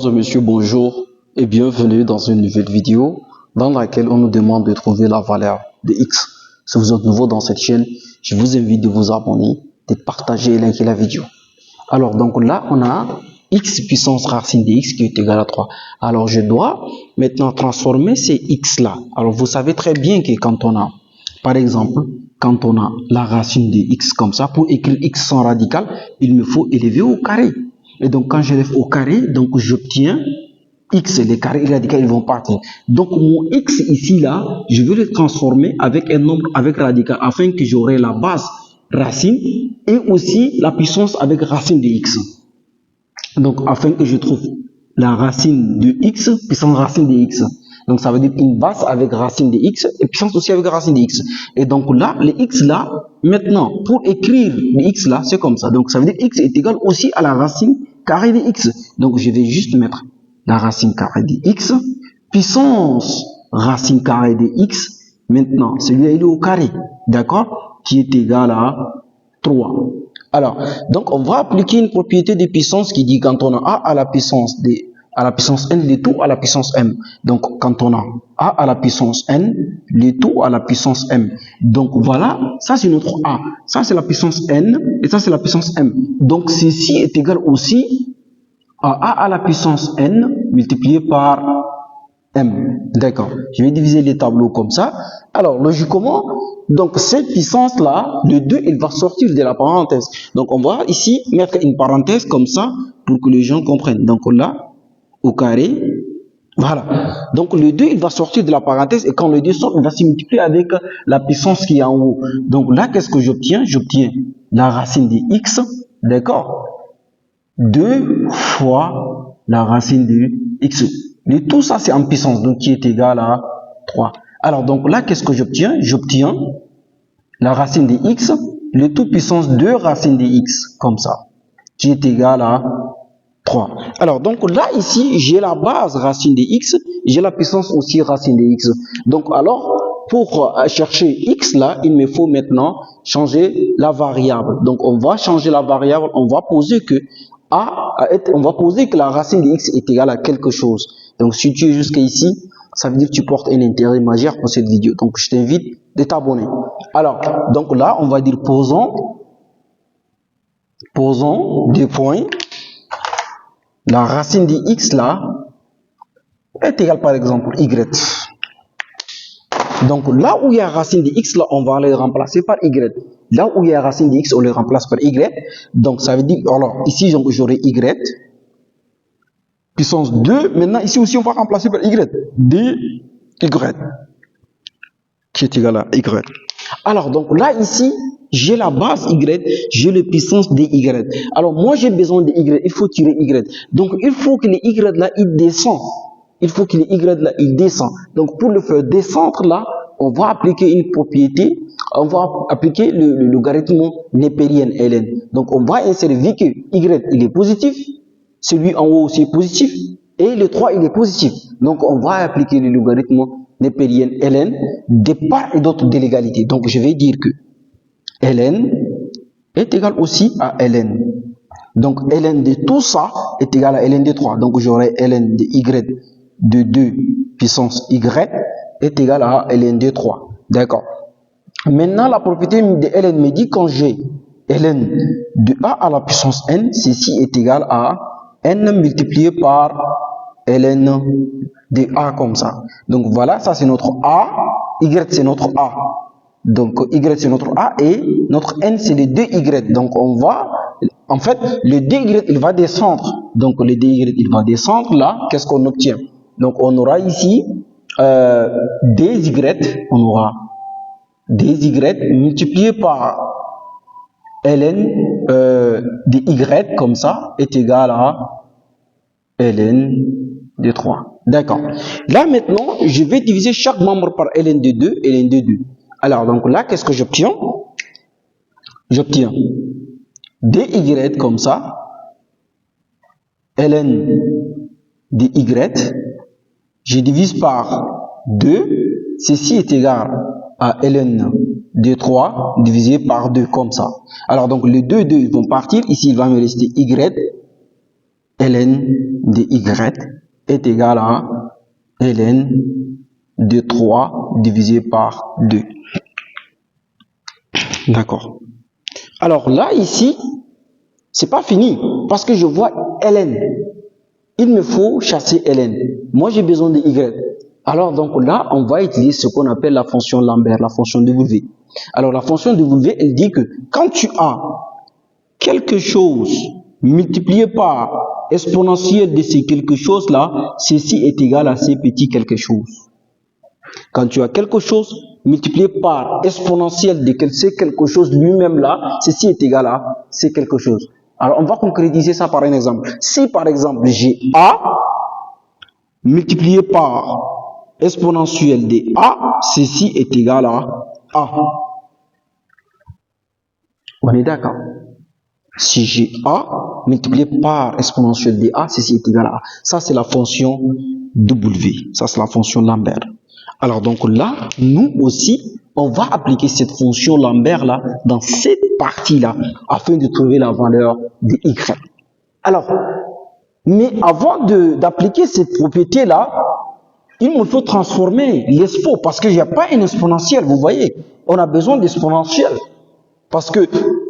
Monsieur, bonjour et bienvenue dans une nouvelle vidéo dans laquelle on nous demande de trouver la valeur de x. Si vous êtes nouveau dans cette chaîne, je vous invite de vous abonner, de partager et liker la vidéo. Alors donc là, on a x puissance racine de x qui est égal à 3. Alors je dois maintenant transformer ces x là. Alors vous savez très bien que quand on a, par exemple, quand on a la racine de x comme ça, pour écrire x sans radical, il me faut élever au carré. Et donc, quand j'élève au carré, donc j'obtiens x, les carrés et les radicaux, ils vont partir. Donc, mon x ici, là, je vais le transformer avec un nombre avec radical afin que j'aurai la base racine et aussi la puissance avec racine de x. Donc, afin que je trouve la racine de x, puissance racine de x. Donc, ça veut dire une base avec racine de x et puissance aussi avec racine de x. Et donc là, les x là, maintenant, pour écrire les x là, c'est comme ça. Donc, ça veut dire x est égal aussi à la racine carrée de x. Donc, je vais juste mettre la racine carrée de x, puissance racine carrée de x. Maintenant, celui-là, il est au carré, d'accord, qui est égal à 3. Alors, donc, on va appliquer une propriété de puissance qui dit quand on a a à la puissance n, le tout à la puissance m. Donc, quand on a a à la puissance n, le tout à la puissance m. Donc, voilà, ça c'est notre a. Ça c'est la puissance n et ça c'est la puissance m. Donc, ceci est égal aussi à a à la puissance n multiplié par m. D'accord. Je vais diviser les tableaux comme ça. Alors, logiquement, donc cette puissance-là, le 2, il va sortir de la parenthèse. Donc, on va ici mettre une parenthèse comme ça pour que les gens comprennent. Donc, là, au carré, voilà. Donc, le 2, il va sortir de la parenthèse et quand le 2 sort, il va se multiplier avec la puissance qui est en haut. Donc, là, qu'est-ce que j'obtiens? J'obtiens la racine de x, d'accord? 2 fois la racine de x. Et tout ça, c'est en puissance, donc qui est égal à 3. Alors, donc là, qu'est-ce que j'obtiens? J'obtiens la racine de x, le tout puissance 2 racine de x, comme ça, qui est égal à 3. Alors, donc là, ici, j'ai la base racine de x, j'ai la puissance aussi racine de x. Donc, alors, pour chercher x là, il me faut maintenant changer la variable. Donc, on va changer la variable, on va poser que on va poser que la racine de x est égale à quelque chose. Donc, si tu es jusqu'à ici, ça veut dire que tu portes un intérêt majeur pour cette vidéo. Donc, je t'invite de t'abonner. Alors, donc là, on va dire posons deux points. La racine de x là est égale par exemple y. Donc là où il y a racine de x là, on va les remplacer par y. Là où il y a racine de x, on les remplace par y. Donc ça veut dire, alors ici j'aurai y, puissance 2. Maintenant ici aussi on va remplacer par y, dy, qui est égal à y. Alors donc là ici, j'ai la base y, j'ai la puissance de y. Alors moi j'ai besoin de y, il faut tirer y. Donc il faut que le y là, il descend. Il faut que le y là, il descend. Donc pour le faire descendre là, on va appliquer une propriété, on va appliquer le logarithme népérien ln. Donc on va insérer, vu que y il est positif, celui en haut aussi est positif, et le 3 il est positif. Donc on va appliquer le logarithme népérien ln de part et d'autre de l'égalité. Donc je vais dire que ln est égal aussi à ln. Donc ln de tout ça est égal à ln de 3. Donc j'aurai ln de y de 2 puissance y est égal à ln de 3. D'accord. Maintenant la propriété de ln me dit quand j'ai ln de a à la puissance n, ceci est égal à n multiplié par ln de a comme ça. Donc voilà, ça c'est notre a, y c'est notre a. Donc y c'est notre a et notre n c'est le 2y. Donc on va, en fait, le 2y il va descendre. Donc le 2y il va descendre là, qu'est-ce qu'on obtient? Donc on aura ici dy, on aura dy multiplié par ln de y comme ça est égal à ln de 3. D'accord. Là maintenant, je vais diviser chaque membre par ln de 2 et ln de 2. Alors donc là, qu'est-ce que j'obtiens? J'obtiens dy comme ça, ln de y, je divise par 2, ceci est égal à ln de 3 divisé par 2 comme ça. Alors donc les 2 ils vont partir, ici il va me rester y, ln de y est égal à ln de 3 divisé par 2. D'accord. Alors là, ici, c'est pas fini, parce que je vois ln. Il me faut chasser ln. Moi, j'ai besoin de y. Alors, donc là, on va utiliser ce qu'on appelle la fonction Lambert, la fonction W. Alors, la fonction W, elle dit que quand tu as quelque chose multiplié par exponentielle de ces quelque chose-là, ceci est égal à ces petits quelque chose. Quand tu as quelque chose multiplié par exponentielle de ces quelque chose lui-même là, ceci est égal à ces quelque chose. Alors, on va concrétiser ça par un exemple. Si, par exemple, j'ai A multiplié par exponentielle de A, ceci est égal à A. On est d'accord? Si j'ai A multiplié par exponentielle de A, ceci est égal à A. Ça, c'est la fonction W. Ça, c'est la fonction Lambert. Alors, donc là, nous aussi, on va appliquer cette fonction Lambert-là dans cette partie-là afin de trouver la valeur de Y. Alors, mais avant d'appliquer cette propriété-là, il me faut transformer l'expo parce qu'il n'y a pas une exponentielle, vous voyez. On a besoin d'exponentielle. Parce que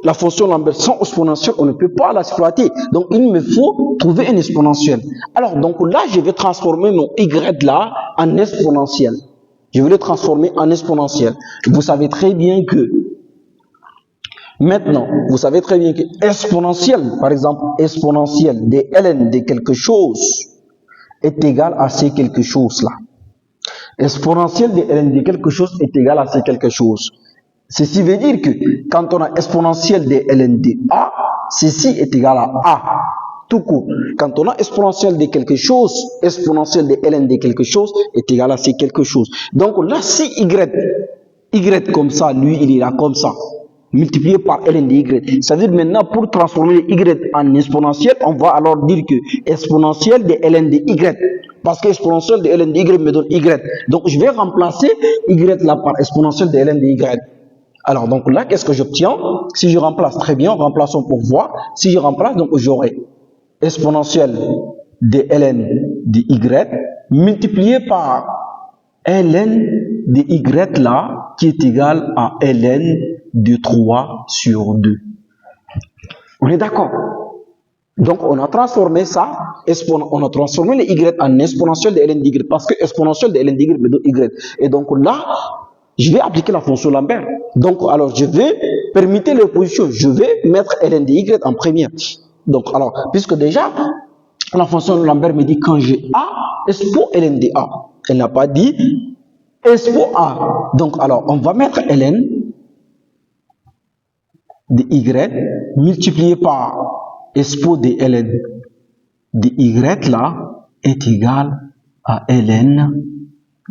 la fonction Lambert sans exponentielle, on ne peut pas l'exploiter. Donc, il me faut trouver une exponentielle. Alors, donc là, je vais transformer mon y là en exponentielle. Je vais le transformer en exponentielle. Vous savez très bien que, maintenant, vous savez très bien que exponentielle, par exemple, exponentielle de ln de quelque chose est égal à ces quelque chose-là. Exponentielle de ln de quelque chose est égal à ces quelque chose. Ceci veut dire que quand on a exponentielle de ln de A, ceci est égal à A, tout court. Quand on a exponentielle de quelque chose, exponentielle de ln de quelque chose est égal à ces quelque chose. Donc là, si y comme ça, lui, il est là comme ça, multiplié par ln de y. Ça veut dire maintenant, pour transformer y en exponentielle, on va alors dire que exponentielle de ln de y. Parce que exponentielle de ln de y me donne y. Donc je vais remplacer y là par exponentielle de ln de y. Alors, donc là, qu'est-ce que j'obtiens? Si je remplace, très bien, remplaçons pour voir. Si je remplace, donc j'aurai exponentielle de ln de y multiplié par ln de y là, qui est égal à ln de 3 sur 2. On est d'accord? Donc, on a transformé ça, on a transformé le y en exponentielle de ln de y, parce que exponentielle de ln de y me donne y. Et donc là, je vais appliquer la fonction Lambert. Donc, alors, je vais permuter les positions. Je vais mettre ln de y en première. Donc, alors, puisque déjà, la fonction Lambert me dit quand j'ai A, expo ln de A. Elle n'a pas dit expo A. Donc, alors, on va mettre ln de y multiplié par expo de ln de y là est égal à ln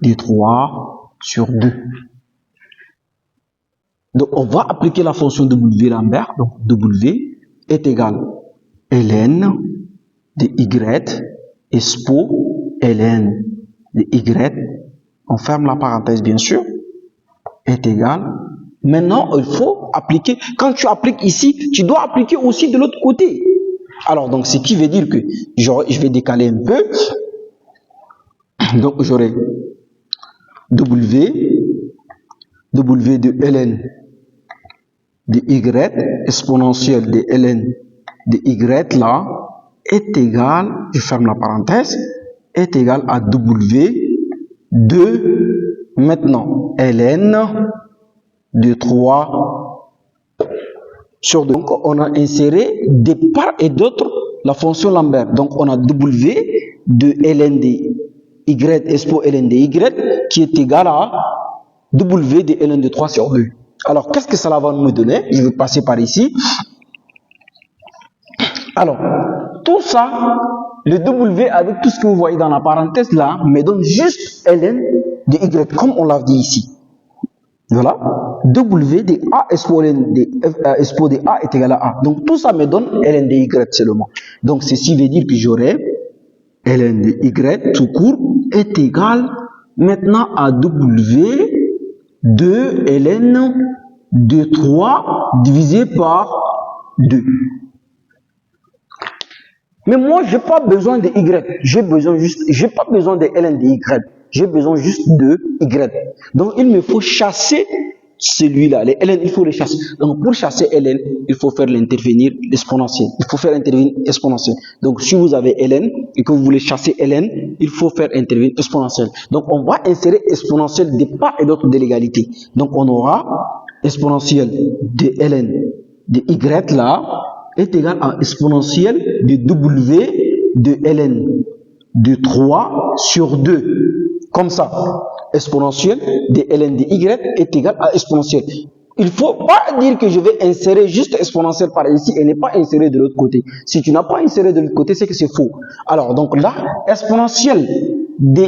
de 3 sur 2. Donc, on va appliquer la fonction W Lambert. Donc, W est égal à ln de y expo ln de y. On ferme la parenthèse, bien sûr. Est égal. Maintenant, il faut appliquer. Quand tu appliques ici, tu dois appliquer aussi de l'autre côté. Alors, donc, ce qui veut dire que je vais décaler un peu. Donc, j'aurai W de ln de y exponentielle de ln de y là est égal, je ferme la parenthèse, est égal à W de maintenant ln de 3 sur 2. Donc, on a inséré de part et d'autre la fonction Lambert. Donc, on a W de ln de y expo ln de y qui est égal à W de ln de 3 sur 2. Alors, qu'est-ce que ça va nous donner? Je vais passer par ici. Alors, tout ça, le W avec tout ce que vous voyez dans la parenthèse là, me donne juste ln de y, comme on l'a dit ici. Voilà. W de A expo de A est égal à A. Donc, tout ça me donne ln de y seulement. Donc, ceci veut dire que j'aurai ln de y tout court est égal maintenant à W de ln de 3 divisé par 2. Mais moi, j'ai pas besoin de Y. J'ai pas besoin de ln de Y. J'ai besoin juste de Y. Donc, il me faut chasser celui-là. Les ln, il faut les chasser. Donc, pour chasser ln, il faut faire l'intervenir exponentiel. Il faut faire intervenir exponentiel. Donc, si vous avez ln et que vous voulez chasser ln, il faut faire intervenir exponentiel. Donc, on va insérer exponentiel de part et d'autre de l'égalité. Donc, on aura exponentiel de ln de y là est égal à exponentiel de w de ln de 3 sur 2. Comme ça, exponentiel de ln de y est égal à exponentiel. Il ne faut pas dire que je vais insérer juste exponentiel par ici et ne pas insérer de l'autre côté. Si tu n'as pas inséré de l'autre côté, c'est que c'est faux. Alors, donc là, exponentiel de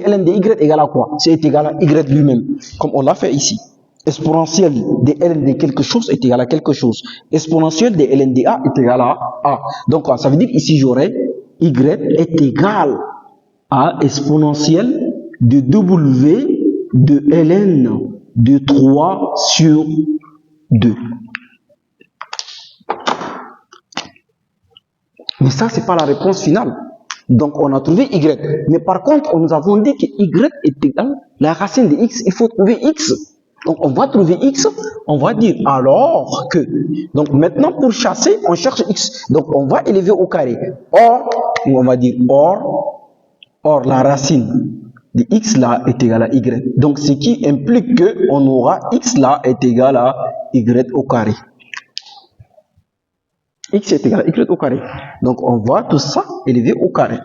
ln de y est égal à quoi? C'est égal à y lui-même, comme on l'a fait ici. Exponentiel de ln de quelque chose est égal à quelque chose. Exponentiel de ln de a est égal à a. Donc, ça veut dire ici, j'aurai y est égal à exponentiel de w de ln de 3 sur 2. Mais ça, c'est pas la réponse finale. Donc, on a trouvé y. Mais par contre, nous avons dit que y est égal à la racine de x. Il faut trouver x. Donc, on va trouver x. On va dire alors que. Donc, maintenant, pour chasser, on cherche x. Donc, on va élever au carré. Or, on va dire or la racine de x là est égal à y. Donc, ce qui implique que on aura x là est égal à y au carré. X est égal à y au carré. Donc, on va tout ça élever au carré.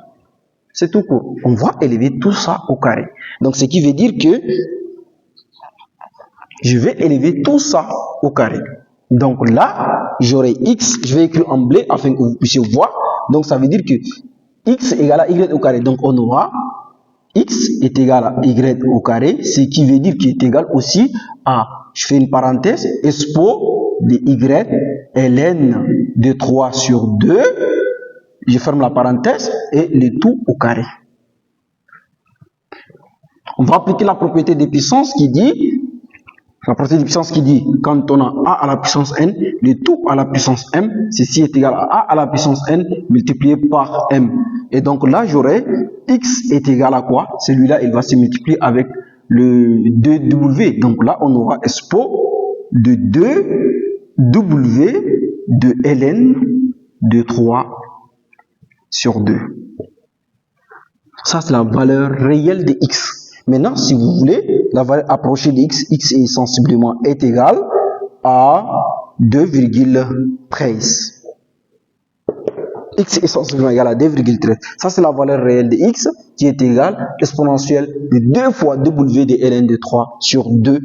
C'est tout court. On va élever tout ça au carré. Donc, ce qui veut dire que je vais élever tout ça au carré. Donc là, j'aurai x, je vais écrire en bleu afin que vous puissiez voir. Donc, ça veut dire que x est égal à y au carré. Donc, on aura x est égal à y au carré, ce qui veut dire qu'il est égal aussi à, je fais une parenthèse, expo de y ln de 3 sur 2, je ferme la parenthèse, et le tout au carré. On va appliquer la propriété de puissance qui dit, quand on a a à la puissance n, le tout à la puissance m, ceci est égal à a à la puissance n multiplié par m. Et donc là, j'aurai x est égal à quoi? Celui-là, il va se multiplier avec le 2w. Donc là, on aura expo de 2w de ln de 3 sur 2. Ça, c'est la valeur réelle de x. Maintenant, si vous voulez, la valeur approchée de x, x est sensiblement est égal à 2,13. X est sensiblement égal à 2,13. Ça, c'est la valeur réelle de x qui est égale exponentielle de 2 fois w de ln de 3 sur 2.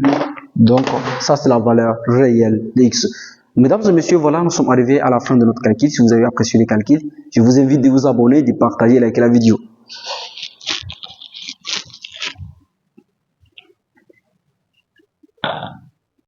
Donc, ça, c'est la valeur réelle de x. Mesdames et messieurs, voilà, nous sommes arrivés à la fin de notre calcul. Si vous avez apprécié les calculs, je vous invite de vous abonner, de partager et liker la vidéo.